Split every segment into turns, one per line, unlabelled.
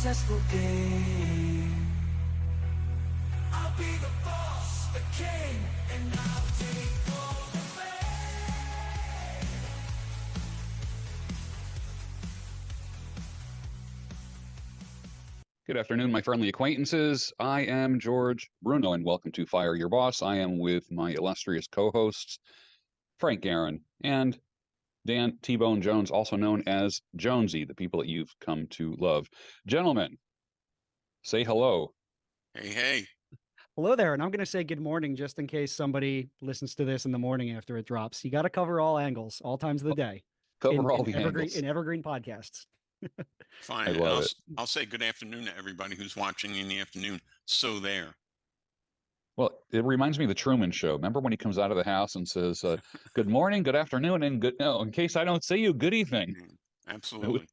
successful game. I'll be the boss, the king, and I'll take all the fame.
Good afternoon, my friendly acquaintances. I am George Bruno, and welcome to Fire Your Boss. I am with my illustrious co-hosts, Frank Aaron and Dan T-Bone Jones, also known as Jonesy, the people that you've come to love. Gentlemen, say hello.
Hey, hey.
Hello there, and I'm going to say good morning just in case somebody listens to this in the morning after it drops. You got to cover all angles, all times of the day.
Cover all the
evergreen,
angles.
in evergreen podcasts.
Fine.
I love it.
I'll say good afternoon to everybody who's watching in the afternoon. So there.
Well, it reminds me of the Truman Show. Remember when he comes out of the house and says, good morning, good afternoon, and no, in case I don't see you, good evening.
Absolutely.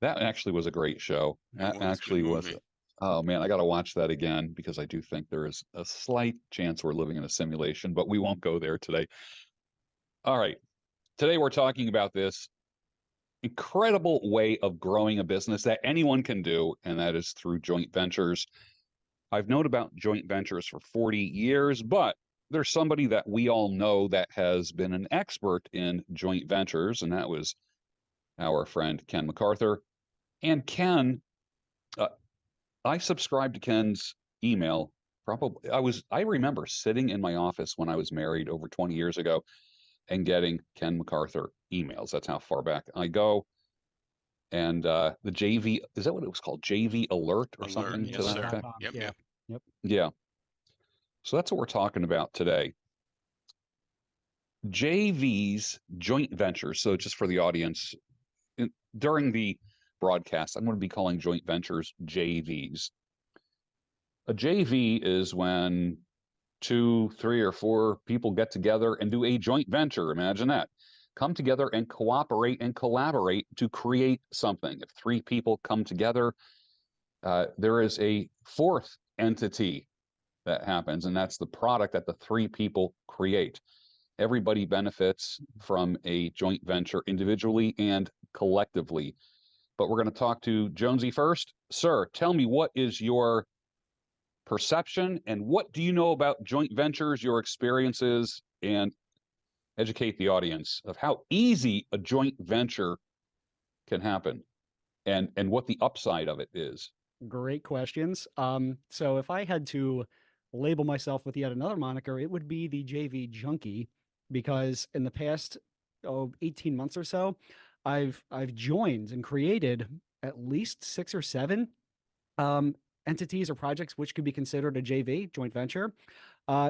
That actually was a great show. That actually was. Oh man, I got to watch that again because I do think there is a slight chance we're living in a simulation, but we won't go there today. All right. Today we're talking about this incredible way of growing a business that anyone can do, and that is through joint ventures. I've known about joint ventures for 40 years, but there's somebody that we all know that has been an expert in joint ventures, and that was our friend Ken MacArthur. And Ken, I subscribed to Ken's email. Probably, I remember sitting in my office when I was married over 20 years ago and getting Ken MacArthur emails. That's how far back I go. And the JV, is that what it was called? JV Alert or something to that effect?
Yep.
Yeah. So that's what we're talking about today. JVs, joint ventures. So just for the audience, during the broadcast, I'm going to be calling joint ventures JVs. A JV is when 2, 3, or 4 people get together and do a joint venture. Imagine that. Come together and cooperate and collaborate to create something. If 3 people come together, there is a 4th entity that happens, and that's the product that the 3 people create. Everybody benefits from a joint venture individually and collectively. But we're going to talk to Jonesy first. Sir, tell me, what is your perception and what do you know about joint ventures, your experiences, and educate the audience of how easy a joint venture can happen and what the upside of it is.
Great questions. So if I had to label myself with yet another moniker, it would be the JV junkie, because in the past 18 months or so, I've joined and created at least 6 or 7 entities or projects which could be considered a JV, joint venture.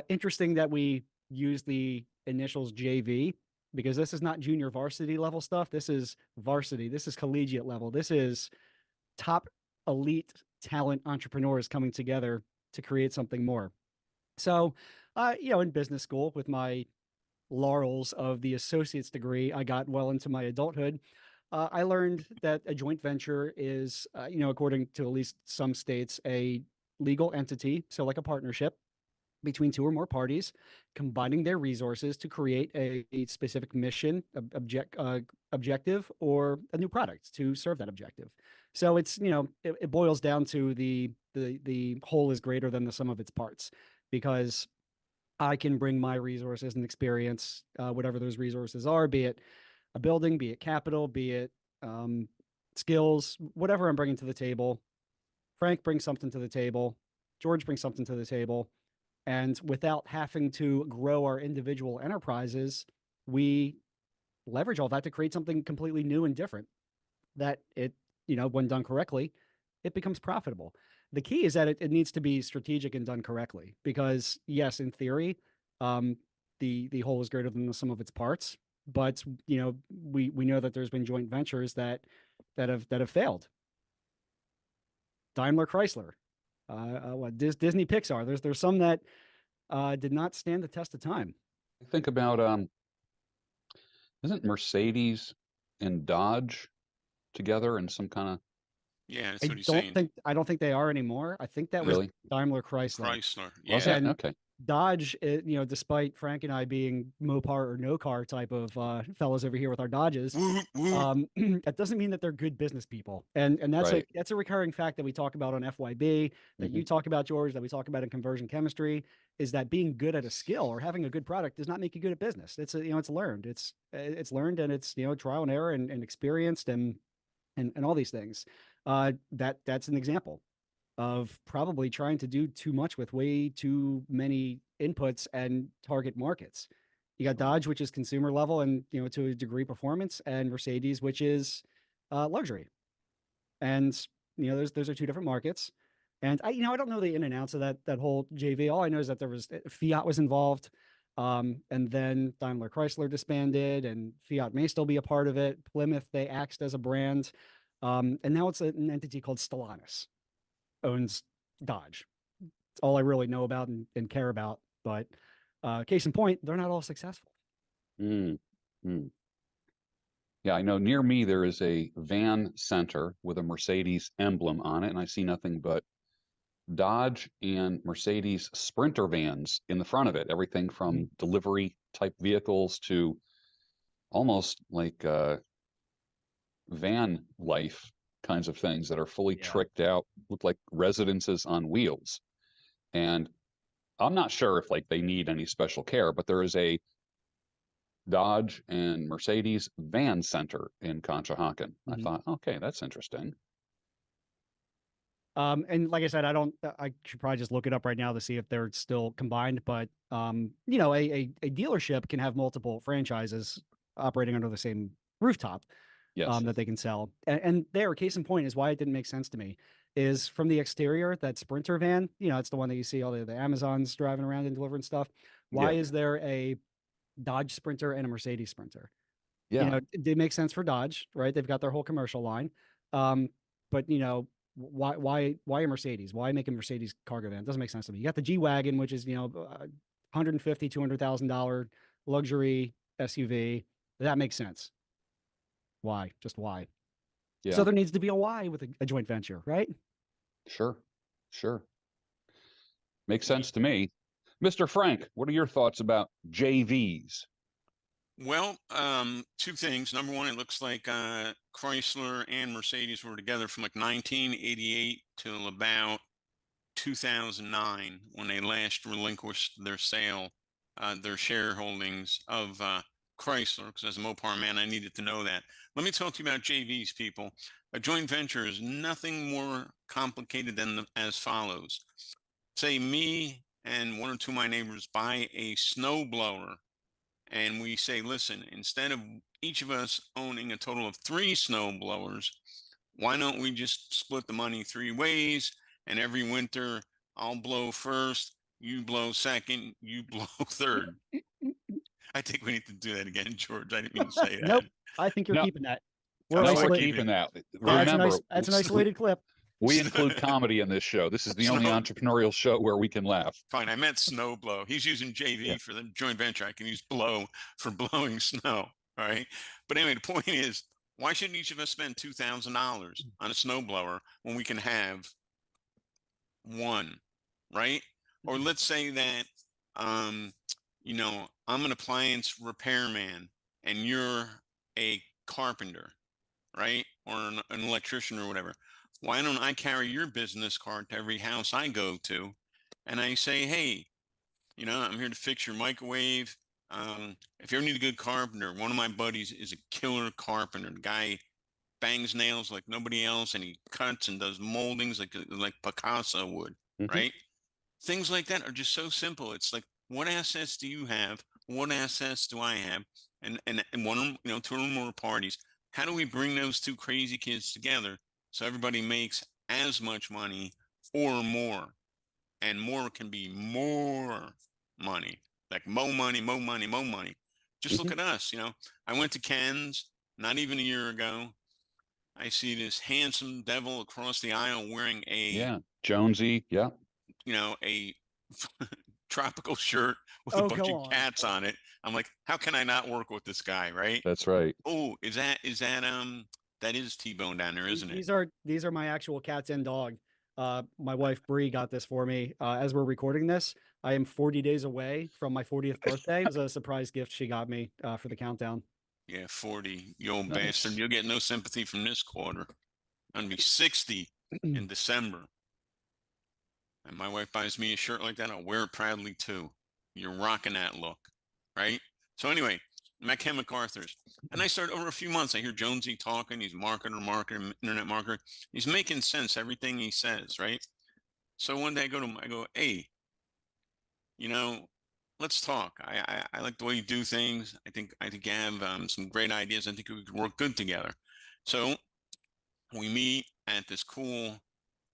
Interesting that we use the initials JV, because this is not junior varsity level stuff. This is varsity. This is collegiate level. This is top elite talent entrepreneurs coming together to create something more. So, in business school with my laurels of the associate's degree, I got well into my adulthood. I learned that a joint venture is, according to at least some states, a legal entity. So like a partnership between 2 or more parties, combining their resources to create a specific mission, objective, or a new product to serve that objective. So it's, it boils down to the whole is greater than the sum of its parts, because I can bring my resources and experience, whatever those resources are, be it a building, be it capital, be it skills, whatever I'm bringing to the table. Frank brings something to the table. George brings something to the table. And without having to grow our individual enterprises, we leverage all that to create something completely new and different that it, when done correctly, it becomes profitable. The key is that it needs to be strategic and done correctly, because yes, in theory, the whole is greater than the sum of its parts. But, we know that there's been joint ventures that have failed. Daimler Chrysler, Disney Pixar. There's some that did not stand the test of time.
Think about isn't Mercedes and Dodge together in some kind of?
Yeah, that's what he's saying.
I don't think they are anymore. I think that was
Really?
Daimler Chrysler.
Yeah.
Okay.
Dodge, despite Frank and I being Mopar or no car type of fellas over here with our Dodges,
Woot, woot.
that doesn't mean that they're good business people. And that's
Right.
that's a recurring fact that we talk about on FYB, that
Hmm.
you talk about, George, that we talk about in conversion chemistry, is that being good at a skill or having a good product does not make you good at business. It's learned. It's learned, and it's trial and error and experienced and all these things. That's an example of probably trying to do too much with way too many inputs and target markets. You got Dodge, which is consumer level and to a degree performance, and Mercedes, which is luxury. And those are two different markets. And I don't know the in and outs of that whole JV. All I know is that there was Fiat was involved, and then Daimler Chrysler disbanded, and Fiat may still be a part of it. Plymouth, they axed as a brand, and now it's an entity called Stellantis owns Dodge. It's all I really know about and care about. But case in point, they're not all successful.
Mm. Mm. Yeah, I know near me there is a van center with a Mercedes emblem on it, and I see nothing but Dodge and Mercedes Sprinter vans in the front of it. Everything from delivery type vehicles to almost like van life kinds of things that are fully
Yeah.
tricked out, look like residences on wheels. And I'm not sure if like they need any special care, but there is a Dodge and Mercedes van center in Conshohocken. I
Mhm.
thought, okay, that's interesting.
And like I said, I should probably just look it up right now to see if they're still combined. But a dealership can have multiple franchises operating under the same rooftop.
Yes.
That they can sell. And there, case in point, is why it didn't make sense to me. Is from the exterior, that Sprinter van, it's the one that you see all the Amazons driving around and delivering stuff. Why
Yeah.
is there a Dodge Sprinter and a Mercedes Sprinter?
Yeah.
It did make sense for Dodge, right? They've got their whole commercial line. But why a Mercedes? Why make a Mercedes cargo van? It doesn't make sense to me. You got the G Wagon, which is, 150, $200,000 luxury SUV. That makes sense. Why? Just why? So
Yeah.
there needs to be a why with a joint venture, right?
Sure. Sure. Makes
Yeah.
sense to me. Mr. Frank, what are your thoughts about JVs?
Well, two things. Number one, it looks like Chrysler and Mercedes were together from like 1988 till about 2009 when they last relinquished their sale, their shareholdings of Chrysler. Because as a Mopar man, I needed to know that. Let me talk to you about JVs, people. A joint venture is nothing more complicated than as follows. Say me and one or two of my neighbors buy a snow blower, and we say, listen, instead of each of us owning a total of 3 snow blowers, why don't we just split the money 3 ways? And every winter, I'll blow first, you blow second, you blow third. I think we need to do that again, George. I didn't mean to say that.
Nope. I think you're
No,
keeping that. We're
No,
no, we're
I
isolated.
keep
keeping
it.
that.
All right.
Remember,
That's an isolated clip.
we include comedy in this show. This is the only
Snow,
entrepreneurial show where we can laugh.
fine. I meant snow blow. He's using
Yeah.
JV for the joint venture. I can use blow for blowing snow. All right. But anyway, the point is, why shouldn't each of us spend $2,000 on a snow blower when we can have one, right? Or let's say that, um, I'm an appliance repairman and you're a carpenter, right? Or an electrician or whatever. Why don't I carry your business card to every house I go to? And I say, hey, I'm here to fix your microwave. If you ever need a good carpenter, one of my buddies is a killer carpenter. The guy bangs nails like nobody else, and he cuts and does moldings like Picasso would,
Mhm.
right? Things like that are just so simple. It's like, what assets do you have? What assets do I have? And one, two or more parties. How do we bring those two crazy kids together so everybody makes as much money or more? And more can be more money, like more money, more money, more money. Just look
Mhm.
at us. I went to Ken's not even a year ago. I see this handsome devil across the aisle wearing
Yeah. Jonesy. Yeah.
a tropical shirt with a
Oh,
bunch
go
of
on.
cats on it. I'm like, how can I not work with this guy, right?
That's right.
Oh, is that that is T-Bone down there, isn't it?
These are my actual cats and dog. My wife Bree got this for me. As we're recording this, I am 40 days away from my 40th birthday. It was a surprise gift she got me for the countdown.
Yeah, 40, you old bastard.
Nice.
You'll get no sympathy from this quarter. I'm gonna be 60 in December. And my wife buys me a shirt like that, I'll wear it proudly too. You're rocking that look, right? So anyway, I'm at Ken MacArthur's. And I start over a few months, I hear Jonesy talking. He's marketer, internet marketer. He's making sense, everything he says, right? So one day I go to him, I go, hey, you know, let's talk. I like the way you do things. I think you have some great ideas. I think we could work good together. So we meet at this cool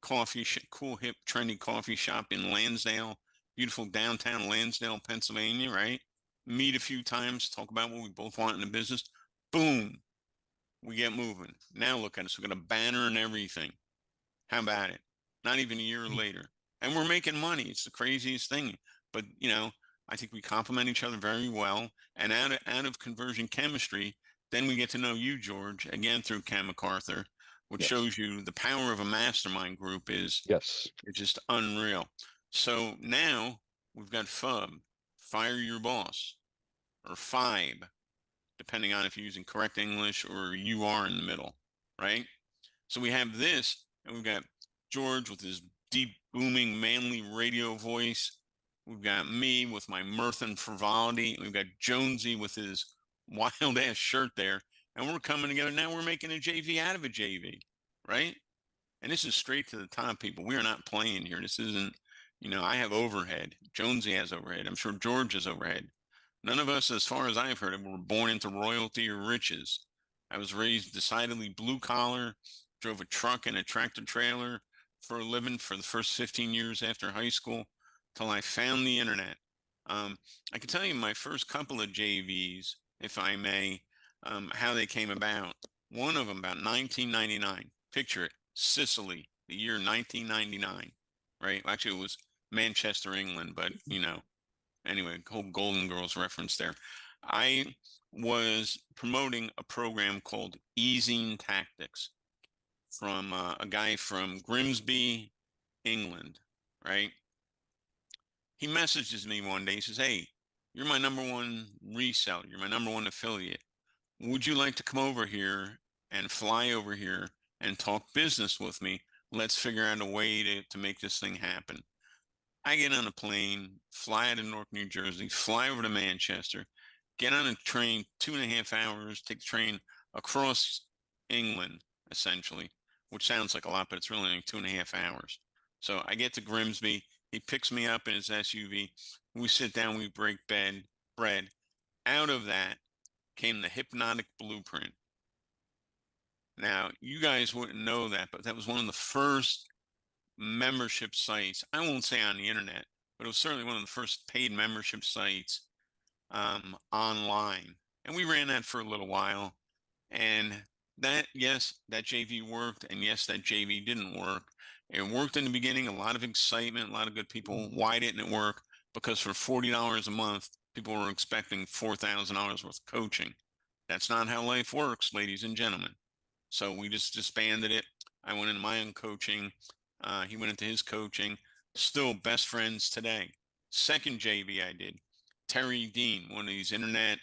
cool hip trendy coffee shop in Lansdale, beautiful downtown Lansdale, Pennsylvania. Right. Meet a few times, talk about what we both want in the business. Boom, we get moving. Now look at us. We got a banner and everything. How about it? Not even a year later. And we're making money. It's the craziest thing. But, I think we complement each other very well. And out of conversion chemistry, then we get to know you, George, again through Ken MacArthur, which
Yes.
shows you the power of a mastermind group is
Yes.
it's just unreal. So now we've got FUB, Fire Your Boss, or FIBE, depending on if you're using correct English or you are in the middle, right? So we have this, and we've got George with his deep, booming, manly radio voice. We've got me with my mirth and frivolity. We've got Jonesy with his wild ass shirt there. And we're coming together now. We're making a JV out of a JV, right? And this is straight to the top, people. We are not playing here. This isn't, I have overhead. Jonesy has overhead. I'm sure George has overhead. None of us, as far as I've heard it, were born into royalty or riches. I was raised decidedly blue collar, drove a truck and a tractor trailer for a living for the first 15 years after high school till I found the internet. I can tell you my first couple of JVs, if I may, how they came about. One of them about 1999. Picture it, Sicily, the year 1999, right? Actually, it was Manchester, England, but anyway, whole Golden Girls reference there. I was promoting a program called Easing Tactics from a guy from Grimsby, England, right? He messages me one day. He says, hey, you're my number one reseller. You're my number one affiliate. Would you like to come over here and fly over here and talk business with me? Let's figure out a way to make this thing happen. I get on a plane, fly out of Newark, New Jersey, fly over to Manchester, get on a train 2.5 hours, take the train across England, essentially, which sounds like a lot, but it's really only 2.5 hours. So I get to Grimsby. He picks me up in his SUV. We sit down, we break bread. Out of that came the hypnotic blueprint. Now, you guys wouldn't know that, but that was one of the first membership sites. I won't say on the internet, but it was certainly one of the first paid membership sites online. And we ran that for a little while. And yes, that JV worked. And yes, that JV didn't work. It worked in the beginning, a lot of excitement, a lot of good people. Why didn't it work? Because for $40 a month, people were expecting $4,000 worth of coaching. That's not how life works, ladies and gentlemen. So we just disbanded it. I went into my own coaching. He went into his coaching. Still best friends today. Second JV I did, Terry Dean, one of these internet,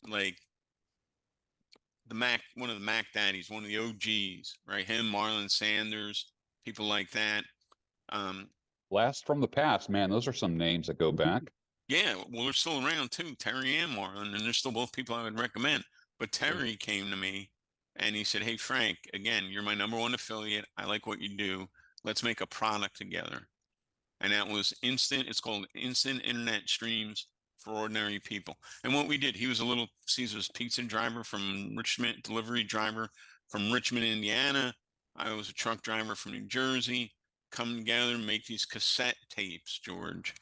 like one of the Mac daddies, one of the OGs, right? Him, Marlon Sanders, people like that.
Blast from the past, man. Those are some names that go back.
Yeah, well, they're still around too, Terry and Marlon, and they're still both people I would recommend. But Terry came to me and he said, hey, Frank, again, you're my number one affiliate. I like what you do. Let's make a product together. And that was it's called Instant Internet Streams for Ordinary People. And what we did, he was a Little Caesars pizza driver from Richmond, delivery driver from Richmond, Indiana. I was a truck driver from New Jersey. Come together and make these cassette tapes, George,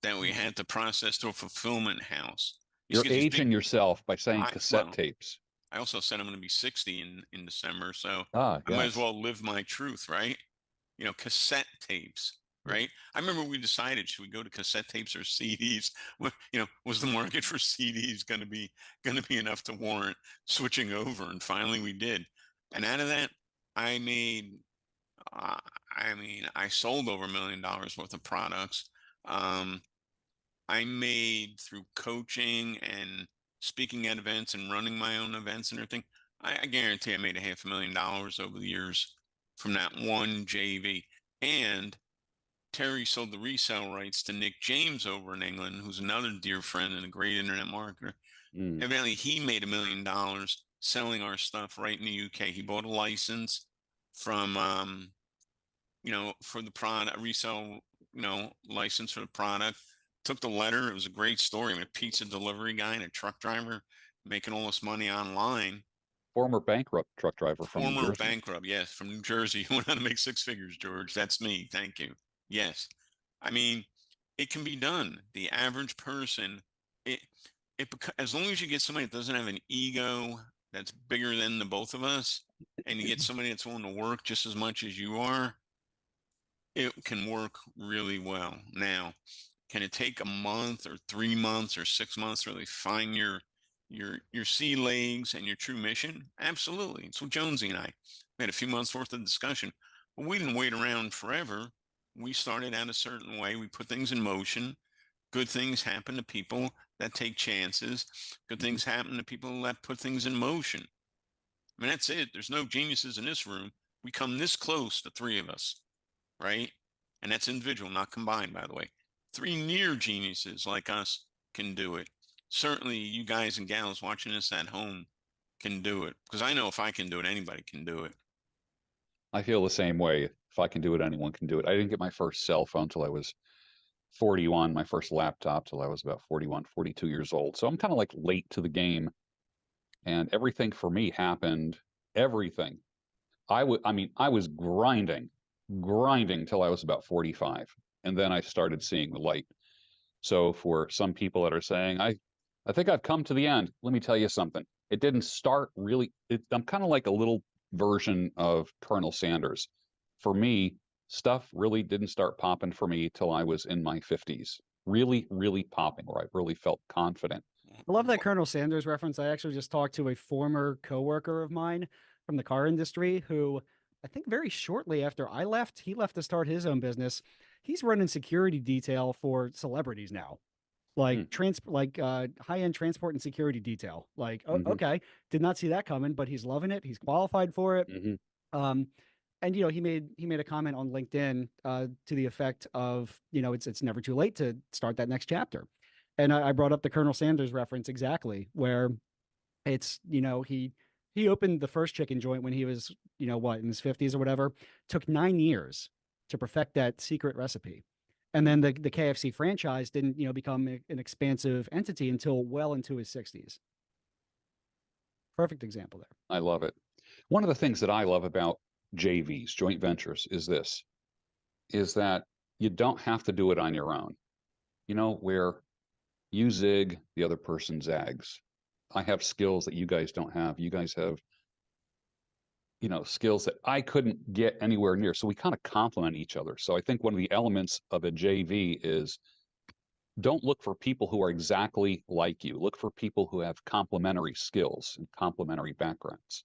that we had to process to a fulfillment house.
You're aging yourself by saying cassette tapes.
I also said I'm going to be 60 in December, so
yes.
I might as well live my truth, right? Cassette tapes, right? I remember we decided, should we go to cassette tapes or CDs? Was the market for CDs going to be enough to warrant switching over? And finally we did. And out of that, I made, I I mean, I sold over $1 million worth of products. I made through coaching and speaking at events and running my own events and everything. I guarantee I made $500,000 over the years from that one JV. And Terry sold the resale rights to Nick James over in England, who's another dear friend and a great internet marketer. Evidently, he made $1 million selling our stuff right in the UK. He bought a license from, for the product, a resale, license for the product. Took the letter. It was a great story. I mean, a pizza delivery guy and a truck driver making all this money online.
Former bankrupt truck driver from New
Former
Jersey.
bankrupt, yes, from New Jersey. Who went on to make 6 figures, George. That's me. Thank you. Yes. I mean, it can be done. The average person, as long as you get somebody that doesn't have an ego that's bigger than the both of us, and you get somebody that's willing to work just as much as you are, it can work really well. Now, can it take a month or 3 months or 6 months to really find your sea legs and your true mission? Absolutely. It's what Jonesy and I had a few months worth of discussion, but we didn't wait around forever. We started out a certain way. We put things in motion. Good things happen to people that take chances. Good things happen to people that put things in motion. I mean, that's it. There's no geniuses in this room. We come this close, the 3 of us, right? And that's individual, not combined, by the way. 3 near geniuses like us can do it. Certainly, you guys and gals watching this at home can do it. Because I know if I can do it, anybody can do it.
I feel the same way. If I can do it, anyone can do it. I didn't get my first cell phone till I was 41, my first laptop till I was about 41, 42 years old. So I'm kind of like late to the game. And everything for me happened, everything. I was grinding till I was about 45. And then I started seeing the light. So for some people that are saying, I think I've come to the end, let me tell you something. It didn't start really. I'm kind of like a little version of Colonel Sanders. For me, stuff really didn't start popping for me till I was in my 50s. Really, really popping, where I really felt confident.
I love that Colonel Sanders reference. I actually just talked to a former coworker of mine from the car industry who I think very shortly after I left, he left to start his own business. He's running security detail for celebrities now. Like high-end transport and security detail. Like, okay, did not see that coming, but he's loving it. He's qualified for it. And he made a comment on LinkedIn to the effect of, it's never too late to start that next chapter. And I brought up the Colonel Sanders reference exactly, where it's, he opened the first chicken joint when he was, in his 50s or whatever. Took 9 years to perfect that secret recipe. And then the KFC franchise didn't, become an expansive entity until well into his 60s. Perfect example there.
I love it. One of the things that I love about JVs, joint ventures, is that you don't have to do it on your own. Where you zig, the other person zags. I have skills that you guys don't have. You guys have, skills that I couldn't get anywhere near. So we kind of complement each other. So I think one of the elements of a JV is don't look for people who are exactly like you. Look for people who have complementary skills and complementary backgrounds.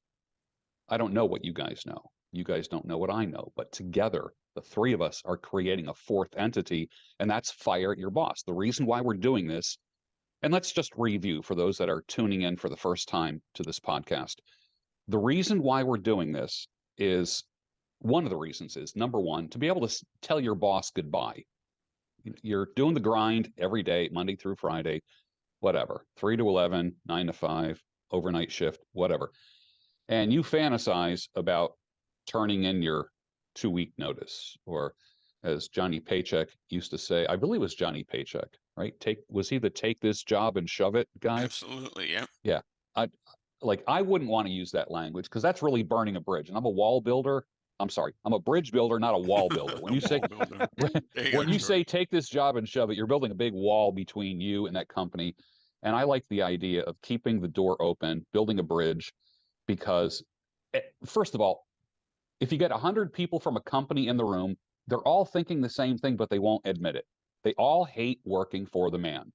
I don't know what you guys know. You guys don't know what I know, but together, the 3 of us are creating a 4th entity, and that's fire your boss. The reason why we're doing this, and let's just review for those that are tuning in for the first time to this podcast. The reason why we're doing this is, one of the reasons is, number one, to be able to tell your boss goodbye. You're doing the grind every day, Monday through Friday, whatever, 3 to 11, 9 to 5, overnight shift, whatever. And you fantasize about turning in your 2-week notice, or as Johnny Paycheck used to say, I believe it was Johnny Paycheck, right? Was he the take this job and shove it guy?
Absolutely, yeah.
Yeah. I wouldn't want to use that language because that's really burning a bridge. And I'm a wall builder. I'm sorry, I'm a bridge builder, not a wall builder. When you say say take this job and shove it, you're building a big wall between you and that company. And I like the idea of keeping the door open, building a bridge, because first of all, if you get 100 people from a company in the room, they're all thinking the same thing, but they won't admit it. They all hate working for the man.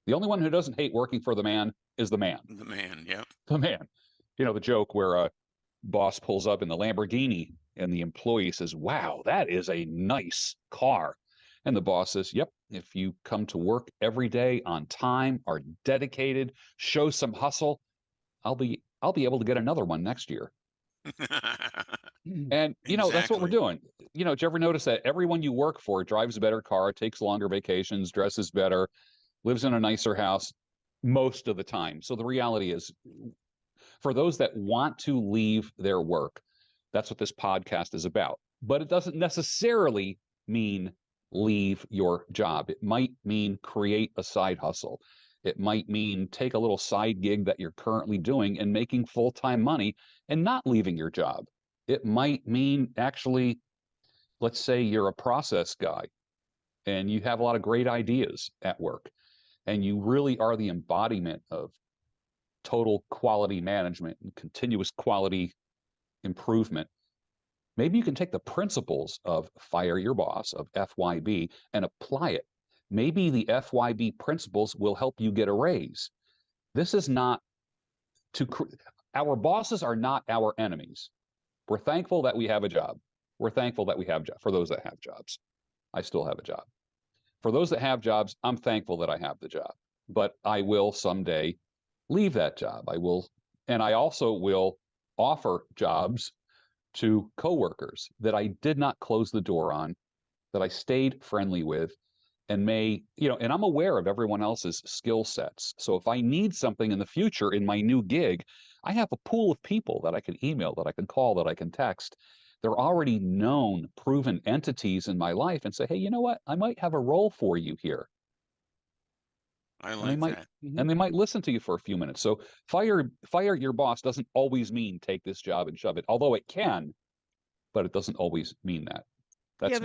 The only one who doesn't hate working for the man is the man.
The man, yeah.
The man. The joke where a boss pulls up in the Lamborghini And the employee says, wow, that is a nice car. And the boss says, yep, if you come to work every day on time, are dedicated, show some hustle, I'll be able to get another one next year. And, that's what we're
Exactly.
doing. Did you ever notice that everyone you work for drives a better car, takes longer vacations, dresses better, lives in a nicer house most of the time? So the reality is, for those that want to leave their work, that's what this podcast is about. But it doesn't necessarily mean leave your job. It might mean create a side hustle. It might mean take a little side gig that you're currently doing and making full-time money and not leaving your job. It might mean actually, let's say you're a process guy and you have a lot of great ideas at work and you really are the embodiment of total quality management and continuous quality improvement. Maybe you can take the principles of Fire Your Boss, of FYB, and apply it. Maybe the FYB principles will help you get a raise. This is not our bosses are not our enemies. We're thankful that we have a job. We're thankful that we have jobs. For those that have jobs, I still have a job. For those that have jobs, I'm thankful that I have the job, but I will someday leave that job. And I also will offer jobs to coworkers that I did not close the door on, that I stayed friendly with, and and I'm aware of everyone else's skill sets. So if I need something in the future in my new gig, I have a pool of people that I can email, that I can call, that I can text. They're already known, proven entities in my life and say, hey, you know what? I might have a role for you here.
I
And
like that.
and they might listen to you for a few minutes. So fire your boss doesn't always mean take this job and shove it, although it can, but it doesn't always mean that.
Yeah,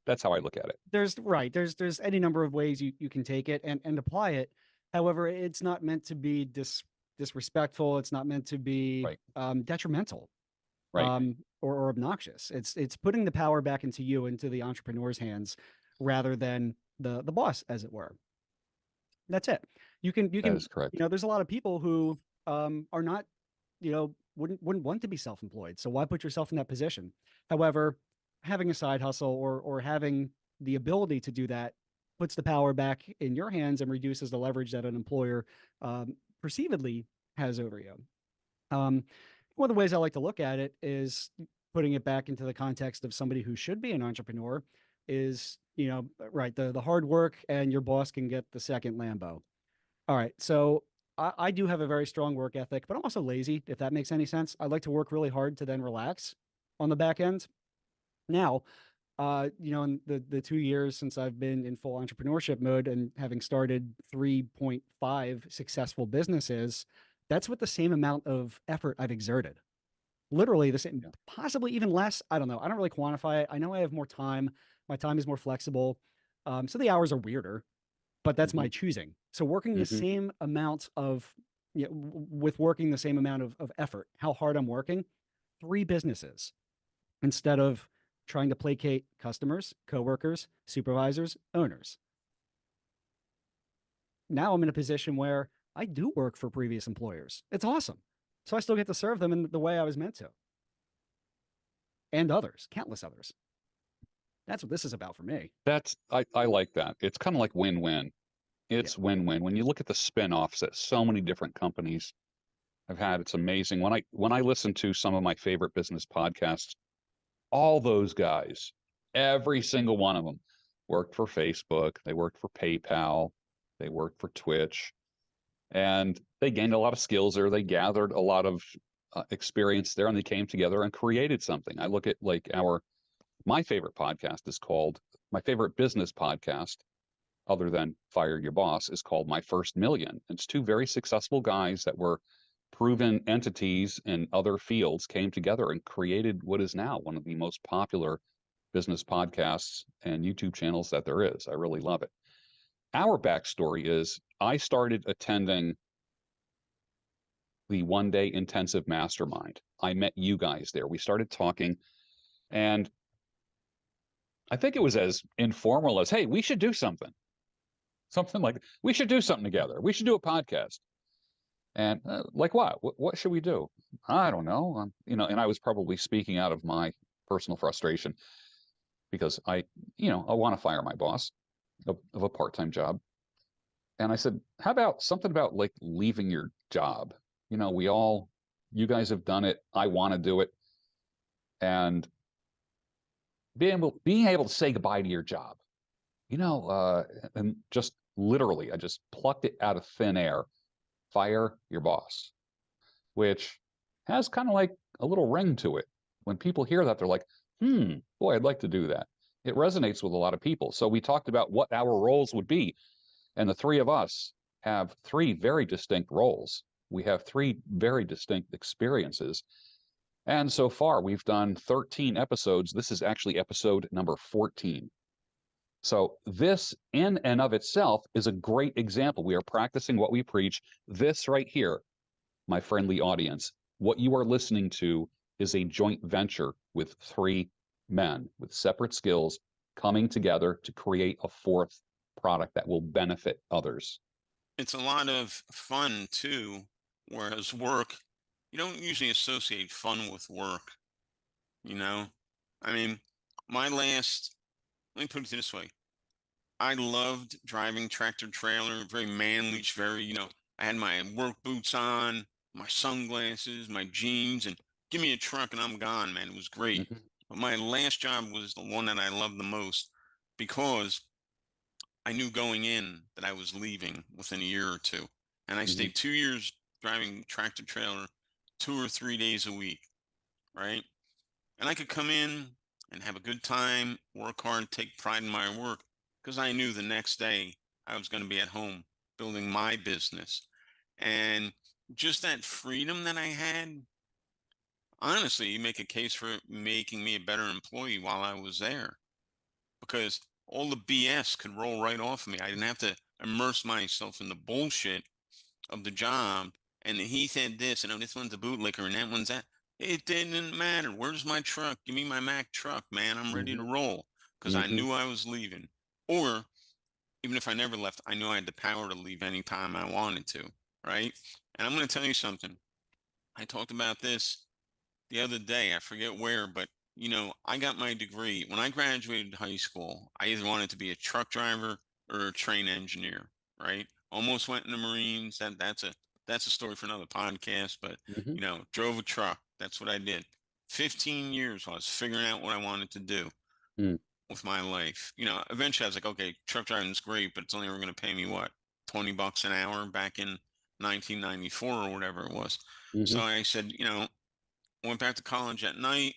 That's how I look at it.
There's any number of ways you can take it and apply it. However, it's not meant to be disrespectful. It's not meant to be
Right.
Detrimental,
Right.
or obnoxious. It's putting the power back into you, into the entrepreneur's hands, rather than the boss, as it were. That's it. You can
That is correct.
there's a lot of people who are not, wouldn't want to be self-employed. So why put yourself in that position? However, having a side hustle or having the ability to do that puts the power back in your hands and reduces the leverage that an employer perceivedly has over you. One of the ways I like to look at it is putting it back into the context of somebody who should be an entrepreneur is, the hard work and your boss can get the second Lambo. All right. So I do have a very strong work ethic, but I'm also lazy, if that makes any sense. I like to work really hard to then relax on the back end. Now, in the 2 years since I've been in full entrepreneurship mode and having started 3.5 successful businesses, that's with the same amount of effort I've exerted. Literally the same, possibly even less. I don't know. I don't really quantify it. I know I have more time. My time is more flexible. So the hours are weirder, but that's my choosing. So working the same amount of, with working the same amount of effort, how hard I'm working, 3 businesses instead of trying to placate customers, coworkers, supervisors, owners. Now I'm in a position where I do work for previous employers. It's awesome. So I still get to serve them in the way I was meant to. And others, countless others. That's what this is about for me.
I like that. It's kind of like win-win. It's win-win. When you look at the spin-offs that so many different companies have had, it's amazing. When I listen to some of my favorite business podcasts, all those guys, every single one of them worked for Facebook, they worked for PayPal, they worked for Twitch, and they gained a lot of skills there. They gathered a lot of experience there, and they came together and created something. I look at my favorite podcast is called, my favorite business podcast, other than Fire Your Boss, is called My First Million. It's 2 very successful guys that were proven entities in other fields came together and created what is now one of the most popular business podcasts and YouTube channels that there is. I really love it. Our backstory is I started attending the 1-day intensive mastermind. I met you guys there. We started talking, and I think it was as informal as, hey, we should do something. Something like, we should do something together. We should do a podcast. And like what? What should we do? I don't know. And I was probably speaking out of my personal frustration because I want to fire my boss of a part-time job. And I said, how about something about like leaving your job? You guys have done it. I want to do it. And being able to say goodbye to your job, and just literally, I just plucked it out of thin air. Fire your boss, which has kind of like a little ring to it. When people hear that, they're like, boy, I'd like to do that. It resonates with a lot of people. So we talked about what our roles would be. And the three of us have three very distinct roles. We have three very distinct experiences. And so far, we've done 13 episodes. This is actually episode number 14. So this in and of itself is a great example. We are practicing what we preach. This right here, my friendly audience, what you are listening to is a joint venture with three men with separate skills coming together to create a fourth product that will benefit others.
It's a lot of fun too, whereas work, you don't usually associate fun with work, you know? I mean, let me put it this way. I loved driving tractor trailer, very manly, very, I had my work boots on, my sunglasses, my jeans, and give me a truck and I'm gone, man. It was great.
Mm-hmm.
But my last job was the one that I loved the most because I knew going in that I was leaving within a year or two. And I
Mm-hmm.
stayed 2 years driving tractor trailer 2 or 3 days a week, right? And I could come in and have a good time, work hard, take pride in my work because I knew the next day I was going to be at home building my business. And just that freedom that I had, honestly, you make a case for making me a better employee while I was there because all the BS could roll right off of me. I didn't have to immerse myself in the bullshit of the job. And he said this, and this one's a bootlicker, and that one's that. It didn't matter. Where's my truck? Give me my Mac truck, man. I'm ready to
Mm-hmm.
roll because I
Mm-hmm.
knew I was leaving. Or even if I never left, I knew I had the power to leave anytime I wanted to, right? And I'm going to tell you something. I talked about this the other day. I forget where, but I got my degree. When I graduated high school, I either wanted to be a truck driver or a train engineer, right? Almost went in the Marines. That's a story for another podcast, but
Mm-hmm.
drove a truck. That's what I did. 15 years while I was figuring out what I wanted to do
Mm.
with my life. Eventually I was like, okay, truck driving is great, but it's only ever going to pay me what, $20 an hour back in 1994 or whatever it was.
Mm-hmm.
So I said, went back to college at night,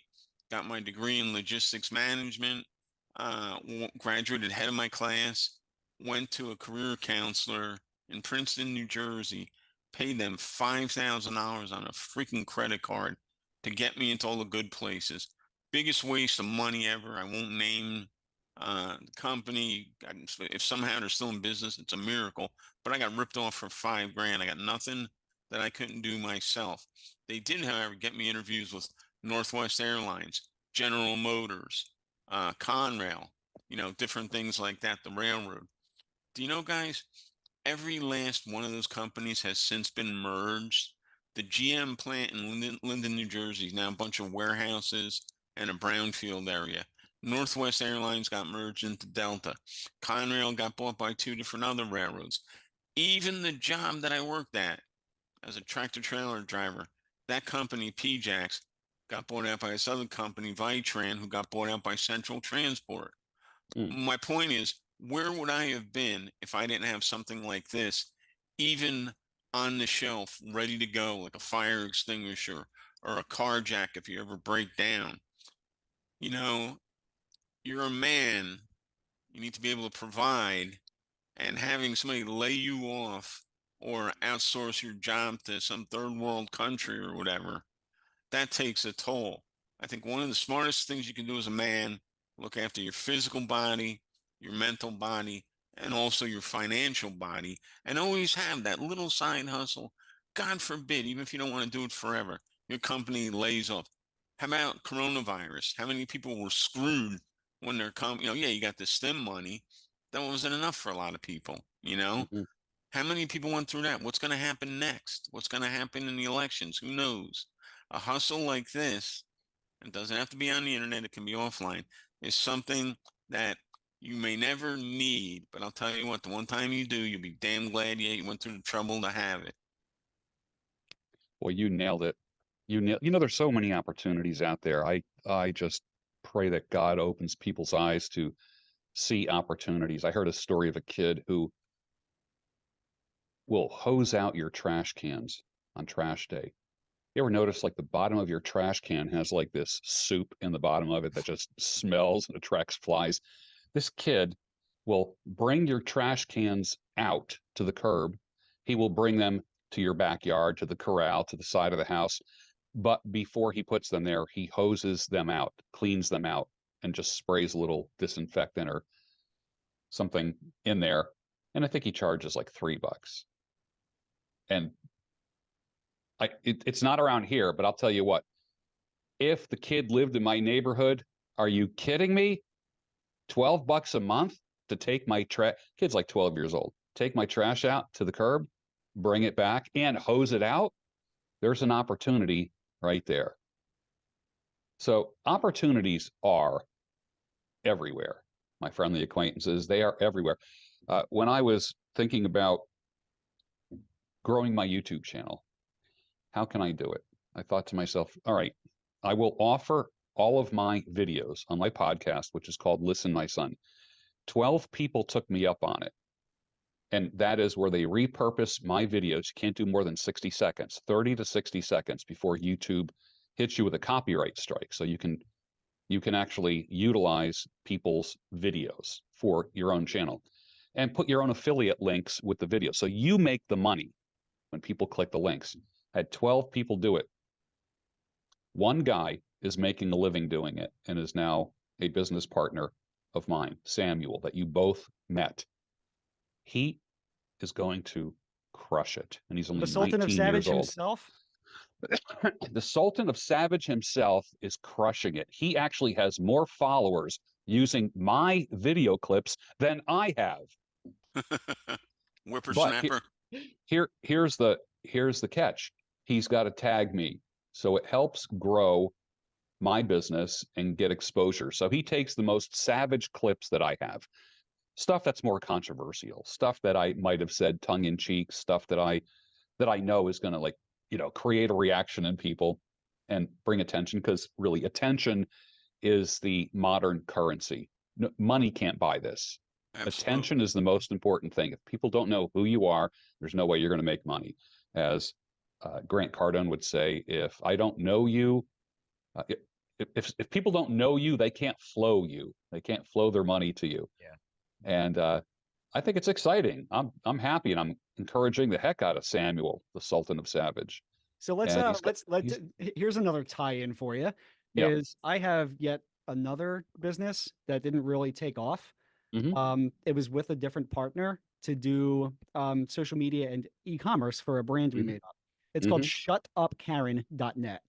got my degree in logistics management, graduated head of my class, went to a career counselor in Princeton, New Jersey, paid them $5,000 on a freaking credit card to get me into all the good places. Biggest waste of money ever. I won't name the company. If somehow they're still in business, it's a miracle. But I got ripped off for $5 grand. I got nothing that I couldn't do myself. They did, however, get me interviews with Northwest Airlines, General Motors, Conrail, different things like that, the railroad. Do you know, guys, every last one of those companies has since been merged. The GM plant in Linden, New Jersey is now a bunch of warehouses and a brownfield area. Northwest Airlines got merged into Delta. Conrail got bought by two different other railroads. Even the job that I worked at as a tractor trailer driver, that company, PJAX, got bought out by this other company, Vitran, who got bought out by Central Transport.
Mm.
My point is, where would I have been if I didn't have something like this, even on the shelf, ready to go, like a fire extinguisher or a car jack if you ever break down? You know, you're a man, you need to be able to provide, and having somebody lay you off or outsource your job to some third world country or whatever, that takes a toll. I think one of the smartest things you can do as a man, look after your physical body, your mental body, and also your financial body, and always have that little side hustle. God forbid, even if you don't want to do it forever, your company lays off. How about coronavirus? How many people were screwed when they're yeah, you got the stim money. That wasn't enough for a lot of people.
Mm-hmm.
How many people went through that? What's going to happen next? What's going to happen in the elections? Who knows? A hustle like this it doesn't have to be on the internet, it can be offline, is something that you may never need, but I'll tell you what, the one time you do, you'll be damn glad you went through the trouble to have it.
Well, you nailed it. You know, there's so many opportunities out there. I just pray that God opens people's eyes to see opportunities. I heard a story of a kid who will hose out your trash cans on trash day. You ever notice like the bottom of your trash can has like this soup in the bottom of it that just smells and attracts flies? This kid will bring your trash cans out to the curb. He will bring them to your backyard, to the corral, to the side of the house. But before he puts them there, he hoses them out, cleans them out, and just sprays a little disinfectant or something in there. And I think he charges like $3. And it's not around here, but I'll tell you what, if the kid lived in my neighborhood, are you kidding me? $12 a month to take my trash, kid's like 12 years old, take my trash out to the curb, bring it back and hose it out. There's an opportunity right there. So opportunities are everywhere. My friendly acquaintances, they are everywhere. When I was thinking about growing my YouTube channel, how can I do it? I thought to myself, all right, I will offer all of my videos on my podcast, which is called Listen, My Son. 12 people took me up on it. And that is where they repurpose my videos. You can't do more than 60 seconds, 30 to 60 seconds before YouTube hits you with a copyright strike. So you can actually utilize people's videos for your own channel and put your own affiliate links with the video. So you make the money when people click the links. I had 12 people do it. One guy is making a living doing it and is now a business partner of mine, Samuel, that you both met. He is going to crush it. And he's only
The Sultan of
19
Savage
years old.
himself.
The Sultan of Savage himself is crushing it. He actually has more followers using my video clips than I have.
Whippersnapper.
But here's the catch. He's got to tag me. So it helps grow my business and get exposure. So he takes the most savage clips that I have, stuff that's more controversial, stuff that I might have said tongue in cheek, stuff that I know is going to, like, create a reaction in people and bring attention, because really attention is the modern currency. No, money can't buy this.
Absolutely.
Attention is the most important thing. If people don't know who you are, there's no way you're going to make money. As Grant Cardone would say, if I don't know you, if people don't know you, they can't flow you. They can't flow their money to you.
Yeah.
And I think it's exciting. I'm happy, and I'm encouraging the heck out of Samuel, the Sultan of Savage.
So let's here's another tie-in for you.
Yeah.
Is I have yet another business that didn't really take off. It was with a different partner to do social media and e-commerce for a brand we made up. It's called shutupkaren.net.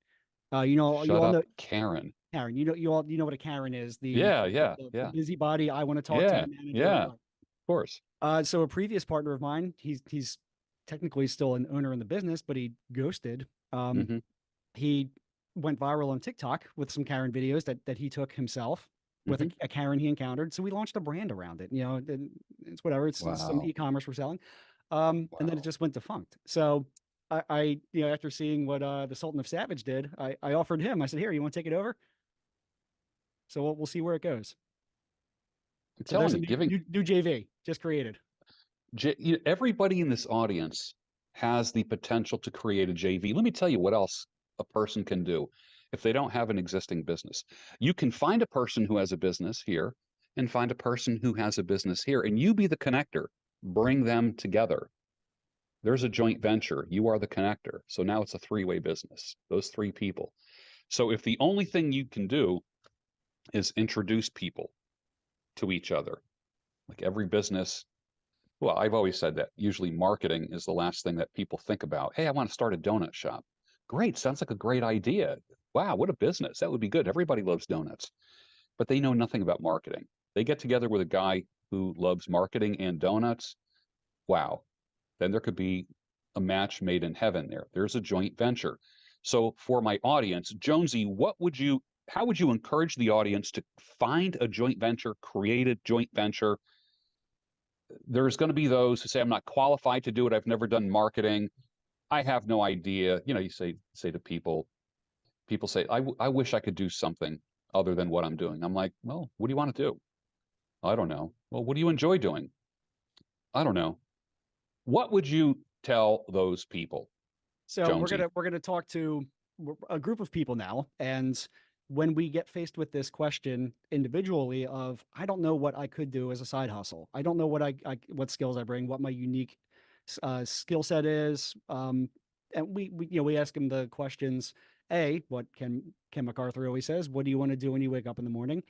You all know
Karen.
Karen. You all know what a Karen is. The busybody. I want to talk to the manager.
Yeah, of course.
So a previous partner of mine, he's technically still an owner in the business, but he ghosted. He went viral on TikTok with some Karen videos that he took himself with a Karen he encountered. So we launched a brand around it. It's whatever. It's some e-commerce we're selling. And then it just went defunct. So I after seeing what the Sultan of Savage did, I offered him. I said, "Here, you want to take it over?" So we'll see where it goes.
I'm telling you,
new JV just created.
Everybody in this audience has the potential to create a JV. Let me tell you what else a person can do if they don't have an existing business. You can find a person who has a business here and find a person who has a business here, and you be the connector. Bring them together. There's a joint venture. You are the connector. So now it's a three-way business, those three people. So if the only thing you can do is introduce people to each other, like every business, well, I've always said that usually marketing is the last thing that people think about. Hey, I want to start a donut shop. Great. Sounds like a great idea. Wow, what a business. That would be good. Everybody loves donuts, but they know nothing about marketing. They get together with a guy who loves marketing and donuts. Wow. Then there could be a match made in heaven there. There's a joint venture. So for my audience, Jonesy, what would you how would you encourage the audience to find a joint venture, create a joint venture? There's going to be those who say, I'm not qualified to do it. I've never done marketing. I have no idea. You know, you say to people say, I wish I could do something other than what I'm doing. I'm like, well, what do you want to do? I don't know. Well, what do you enjoy doing? I don't know. What would you tell those people,
So
Jonesy?
we're gonna talk to a group of people now, and when we get faced with this question individually of I don't know what I could do as a side hustle, I don't know what what skills I bring, what my unique skill set is, and we you know we ask them the questions. A, what Ken MacArthur always says, what do you want to do when you wake up in the morning?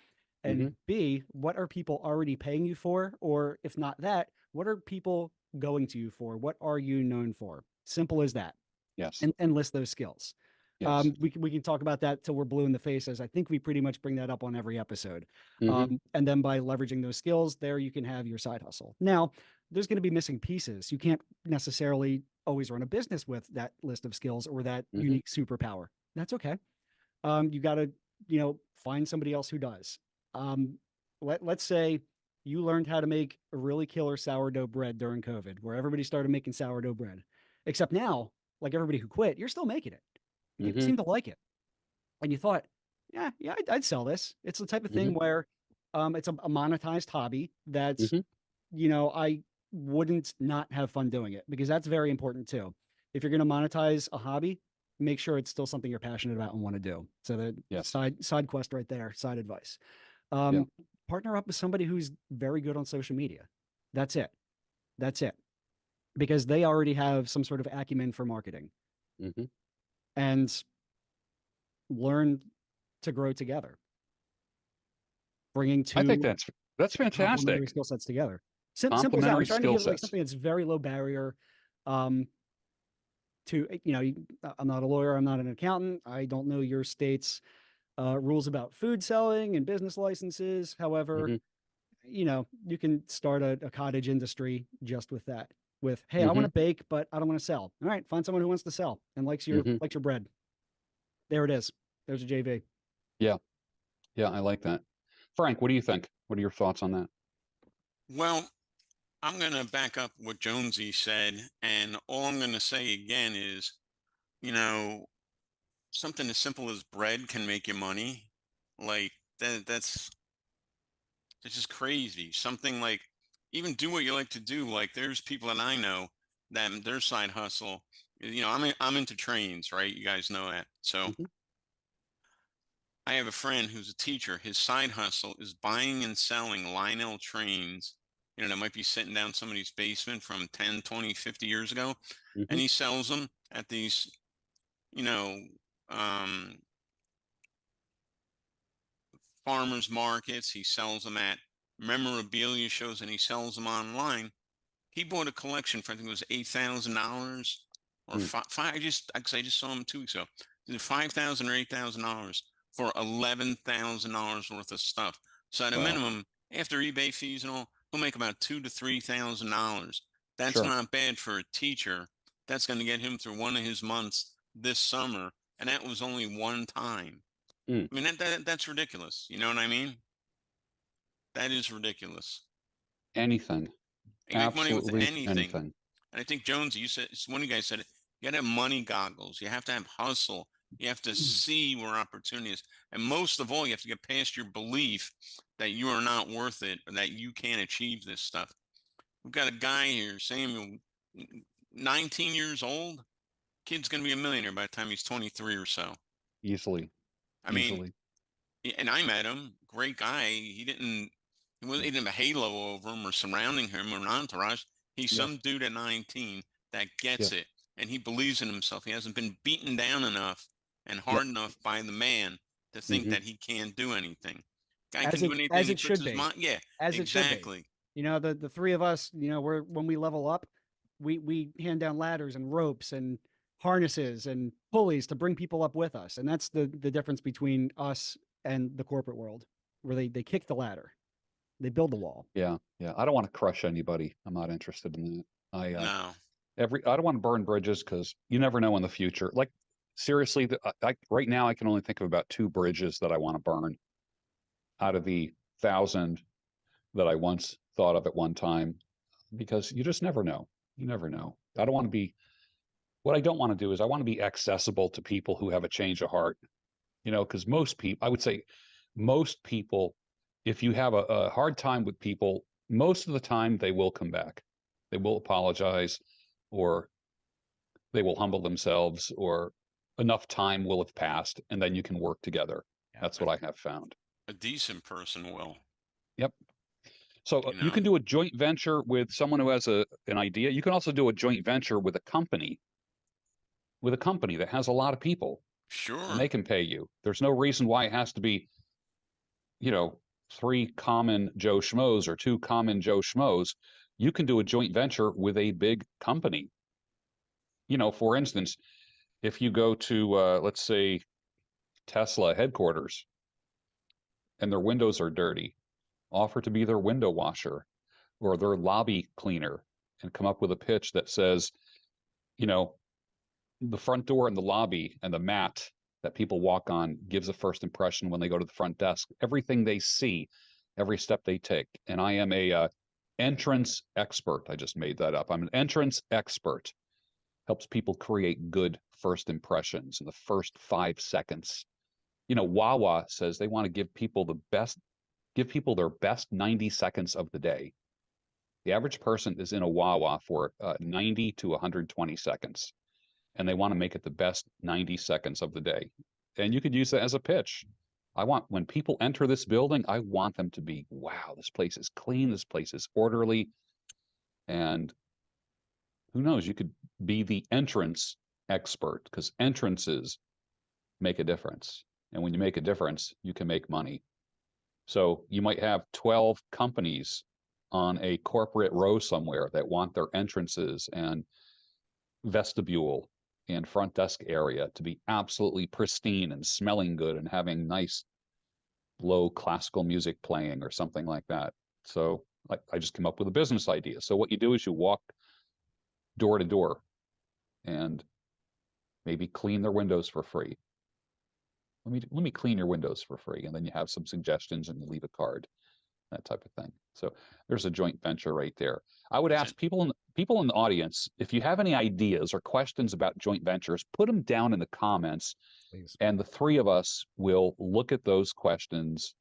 And
Mhm.
B, what are people already paying you for? Or if not that, what are people going to you for? What are you known for? Simple as that.
Yes.
And list those skills.
Yes.
We can talk about that till we're blue in the face, as I think we pretty much bring that up on every episode.
Mhm.
And then by leveraging those skills, there you can have your side hustle. Now, there's going to be missing pieces. You can't necessarily always run a business with that list of skills or that
Mhm.
unique superpower. That's okay. You got to, find somebody else who does. Um, let's say you learned how to make a really killer sourdough bread during COVID, where everybody started making sourdough bread. Except now, like everybody who quit, you're still making it. People
Mhm.
seem to like it. And you thought, yeah, I'd sell this. It's the type of thing
Mhm.
where it's a monetized hobby that,
Mhm.
I wouldn't not have fun doing it, because that's very important too. If you're going to monetize a hobby, make sure it's still something you're passionate about and want to do. So the
Yes.
side quest right there, side advice.
Yeah.
Um, Partner up with somebody who's very good on social media. That's it. That's it. Because they already have some sort of acumen for marketing,
Mhm.
and learn to grow together, bringing
I think
two
that's
complementary
fantastic.
skill sets together. Simple as that. I'm
Complementary
trying to
skill
give like
sets.
something that's very low barrier. Um, to I'm not a lawyer. I'm not an accountant. I don't know your state's rules about food selling and business licenses. However,
Mhm.
you can start a cottage industry just with that. With, hey, I want to
Mhm.
bake, but I don't want to sell. All right, find someone who wants to sell and
Mhm.
likes your bread. There it is. There's a JV.
Yeah. Yeah, I like that. Frank, what do you think? What are your thoughts on that?
Well, I'm going to back up what Jonesy said. And all I'm going to say again is, you know, something as simple as bread can make you money. Like that's just crazy. Something like even do what you like to do. Like there's people that I know that their side hustle, I'm into trains, right? You guys know that. So
Mhm.
I have a friend who's a teacher. His side hustle is buying and selling Lionel trains, that might be sitting down somebody's basement from 10, 20, 50 years ago. And
Mhm.
he sells them at these, you know, um, farmers markets. He sells them at memorabilia shows, and he sells them online. He bought a collection for, I think it was $8,000 or
Mm.
five. I just saw him 2 weeks ago. Either 5,000 or $8,000 for $11,000 worth of stuff. So at a
Wow.
minimum, after eBay fees and all, he'll make about $2,000 to $3,000. That's
Sure.
not bad for a teacher. That's going to get him through one of his months this summer, and that was only one time.
Mm.
I mean, that's ridiculous. You know what I mean? That is ridiculous.
Anything.
You make money with
Absolutely
anything.
anything.
And I think Jones, you said, one of you guys said it. You got to have money goggles. You have to have hustle. You have to see where opportunity is. And most of all, you have to get past your belief that you are not worth it or that you can't achieve this stuff. We've got a guy here, Samuel, 19 years old. Kid's going to be a millionaire by the time he's 23 or so.
Easily.
I mean,
Easily.
and I met him, great guy. He didn't have a halo over him or surrounding him or an entourage. He's
Yeah.
some dude at 19 that
Yeah.
gets it and he believes in himself. He hasn't been beaten down enough and
Yep.
hard enough by the man to think
Mhm.
that he can't do anything. Guy
as
can do
it
anything.
as
He
it
puts
should
his
be,
mind. Yeah,
as it should be.
exactly.
The three of us, we're when we level up, we hand down ladders and ropes and harnesses and pulleys to bring people up with us, and that's the difference between us and the corporate world, where they kick the ladder, they build the wall.
Yeah. Yeah. I don't want to crush anybody. I'm not interested in that. I
No.
I don't want to burn bridges because you never know in the future. Like seriously, right now I can only think of about 2 bridges that I want to burn out of the 1,000 that I once thought of at one time, because you just never know. You never know. I don't want to be, what I don't want to do is I want to be accessible to people who have a change of heart, because most people, I would say most people, if you have a hard time with people, most of the time they will come back. They will apologize, or they will humble themselves, or enough time will have passed, and then you can work together.
Yeah,
That's what I have found.
a decent person will.
Yep. So
You
you can
know.
do a joint venture with someone who has an idea. You can also do a joint venture with a company that has a lot of people, and
Sure.
they can pay you. There's no reason why it has to be, 3 common Joe Schmoes or 2 common Joe Schmoes. You can do a joint venture with a big company. For instance, if you go to, let's say, Tesla headquarters and their windows are dirty, offer to be their window washer or their lobby cleaner, and come up with a pitch that says, you know, the front door and the lobby and the mat that people walk on gives a first impression when they go to the front desk. Everything they see, every step they take. And I am a entrance expert. I just made that up. I'm an entrance expert. Helps people create good first impressions in the first 5 seconds. Wawa says they want to give people their best 90 seconds of the day. The average person is in a Wawa for 90 to 120 seconds, and they want to make it the best 90 seconds of the day. And you could use that as a pitch. When people enter this building, I want them to be, wow, this place is clean, this place is orderly. And who knows, you could be the entrance expert, because entrances make a difference. And when you make a difference, you can make money. So you might have 12 companies on a corporate row somewhere that want their entrances and vestibule and front desk area to be absolutely pristine and smelling good and having nice low classical music playing or something like that. So I just came up with a business idea. So what you do is you walk door to door and maybe clean their windows for free. Let me clean your windows for free, and then you have some suggestions and you leave a card, that type of thing. So there's a joint venture right there. I would ask people in the audience, if you have any ideas or questions about joint ventures, put them down in the comments.
Please.
And the 3 of us will look at those questions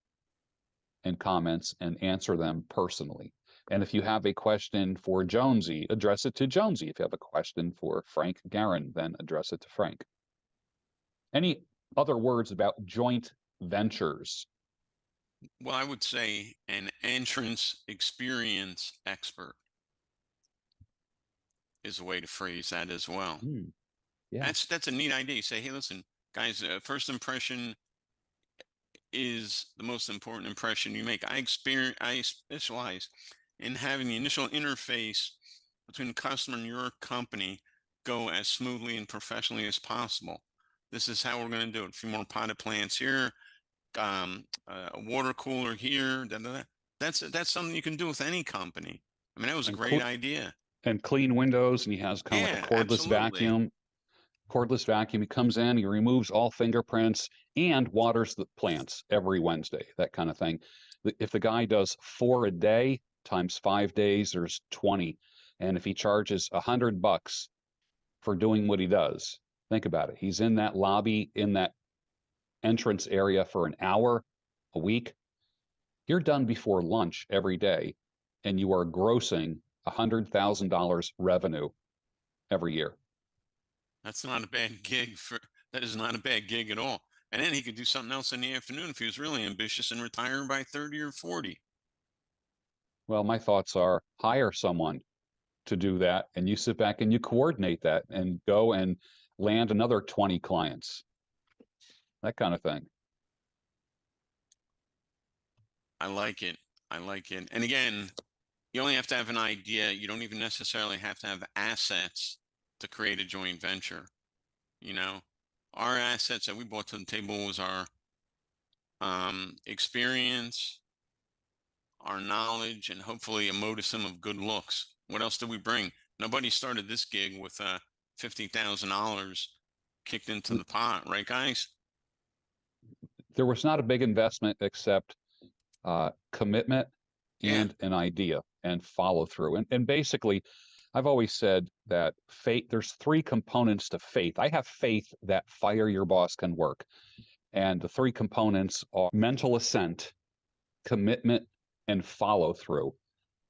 and comments and answer them personally. And if you have a question for Jonesy, address it to Jonesy. If you have a question for Frank Garin, then address it to Frank. Any other words about joint ventures?
Well, I would say an entrance experience expert is a way to phrase that as well.
Yeah.
That's a neat idea. You say, hey, listen, guys, first impression is the most important impression you make. I specialize in having the initial interface between the customer and your company go as smoothly and professionally as possible. This is how we're going to do it. A few more potted plants here, a water cooler here. That's something you can do with any company. I mean, that was a great idea.
And clean windows, and he has kind of like a cordless vacuum. Cordless vacuum. He comes in, he removes all fingerprints and waters the plants every Wednesday, that kind of thing. If the guy does 4 a day times 5 days, there's 20. And if he charges $100 for doing what he does, think about it. He's in that lobby, in that entrance area for an hour a week. You're done before lunch every day, and you are grossing $100,000 revenue every year.
That's not a bad gig. That is not a bad gig at all. And then he could do something else in the afternoon if he was really ambitious and retire by 30 or 40.
Well, my thoughts are hire someone to do that, and you sit back and you coordinate that and go and land another 20 clients, that kind of thing.
I like it. I like it. And again, you only have to have an idea. You don't even necessarily have to have assets to create a joint venture. Our assets that we brought to the table was our experience, our knowledge, and hopefully a modicum of good looks. What else did we bring? Nobody started this gig with $50,000 kicked into the pot, right, guys?
There was not a big investment except commitment
Yeah.
and an idea and follow through. And basically, I've always said that faith, there's three components to faith. I have faith that Fire Your Boss can work. And the three components are mental assent, commitment, and follow through.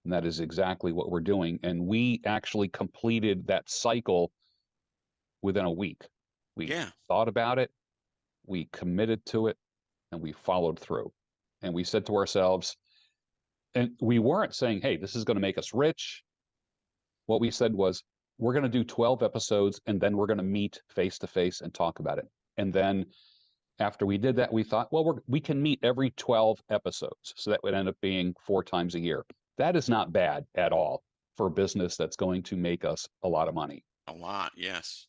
And that is exactly what we're doing. And we actually completed that cycle within a week. We thought about it, we committed to it, and we followed through. And we said to ourselves, and we weren't saying, hey, this is going to make us rich. What we said was, we're going to do 12 episodes and then we're going to meet face to face and talk about it. And then after we did that, we thought, well, we can meet every 12 episodes. So that would end up being 4 times a year. That is not bad at all for a business that's going to make us a lot of money.
A lot, yes.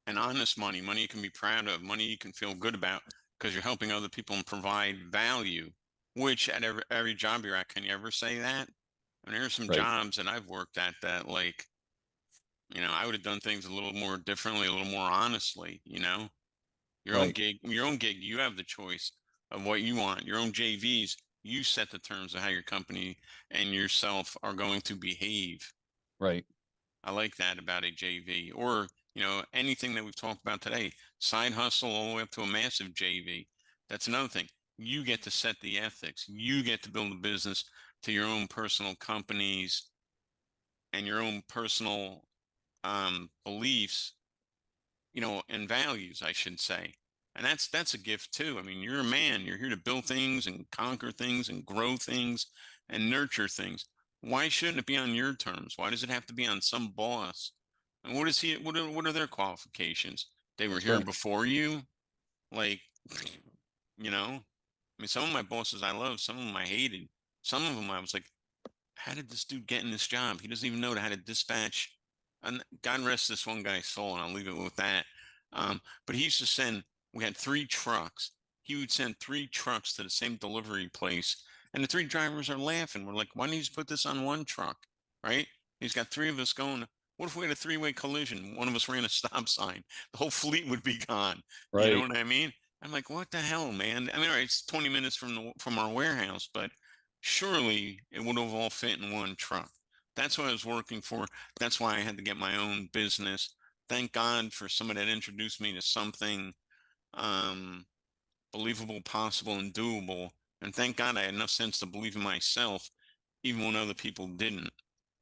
And honest money, money you can be proud of, money you can feel good about because you're helping other people and provide value, which at every job you're at, can you ever say that? I mean, there's some jobs that I've worked at that, like, you know, I would have done things a little more differently, a little more honestly, you know? Your own gig, you have the choice of what you want. Your own JVs, you set the terms of how your company and yourself are going to behave.
Right.
I like that about a JV, or, you know, anything that we've talked about today, side hustle all the way up to a massive JV. That's another thing. You get to set the ethics. You get to build a business to your own personal companies and your own personal beliefs, you know, and values, I should say. And that's a gift too. I mean, you're a man, you're here to build things and conquer things and grow things and nurture things. Why shouldn't it be on your terms? Why does it have to be on some boss? And what is he, what are their qualifications? They were here before you? Like, you know, I mean, some of my bosses I love, some of them I hated. Some of them I was like, how did this dude get in this job? He doesn't even know how to dispatch. And God rest this one guy's soul, and I'll leave it with that. But he used to send, we had 3 trucks. He would send 3 trucks to the same delivery place, and the 3 drivers are laughing. We're like, why don't you just put this on one truck, right? He's got 3 of us going. What if we had a 3-way collision? One of us ran a stop sign. The whole fleet would be gone. Right. You know what I mean? I'm like, what the hell, man? I mean, all right, it's 20 minutes from our warehouse, but surely it would have all fit in one truck. That's what I was working for. That's why I had to get my own business. Thank God for somebody that introduced me to something believable, possible, and doable. And thank God I had enough sense to believe in myself, even when other people didn't.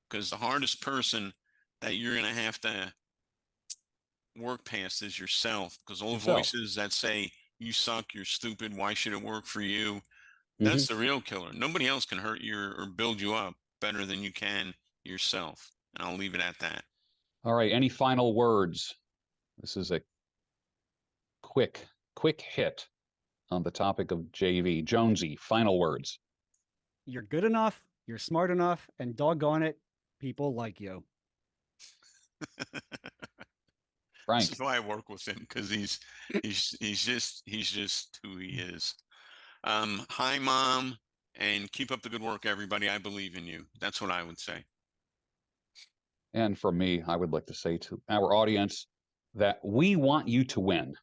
Because the hardest person that you're going to have to work past is yourself. Because all the voices that say, you suck, you're stupid, why should it work for you? That's the real killer. Nobody else can hurt you or build you up better than you can yourself. And I'll leave it at that.
All right. Any final words? This is a quick hit on the topic of JV. Jonesy, final words.
You're good enough, you're smart enough, and doggone it, people like you.
Frank.
This is why I work with him, because he's just who he is. Hi, Mom, and keep up the good work, everybody. I believe in you. That's what I would say.
And for me, I would like to say to our audience that we want you to win.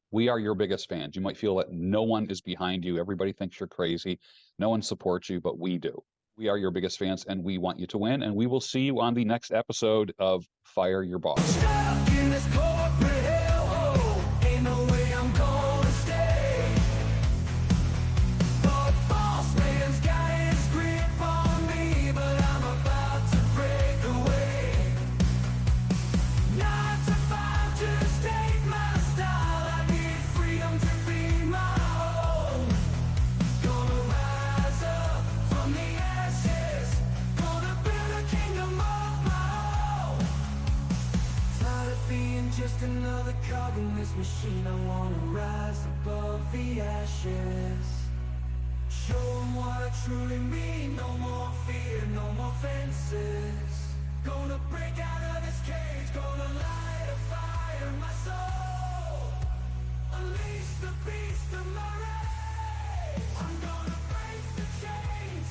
We are your biggest fans. You might feel that no one is behind you. Everybody thinks you're crazy. No one supports you, but we do. We are your biggest fans, and we want you to win. And we will see you on the next episode of Fire Your Boss.
Stuck in this corporate hellhole, ain't no way I'm gonna stay. The boss man's got his grip on me, but I'm about to break away. 9 to 5 just ain't my style. I need freedom to be my own. Gonna rise up from the ashes, gonna build a kingdom of my own. Tired of being just another cog in this machine. I wanna rise above the ashes. Show 'em what I truly mean. No more fear, no more fences. Gonna break out of this cage, gonna light a fire in my soul. Unleash the beast of my rage. I'm gonna break the chains.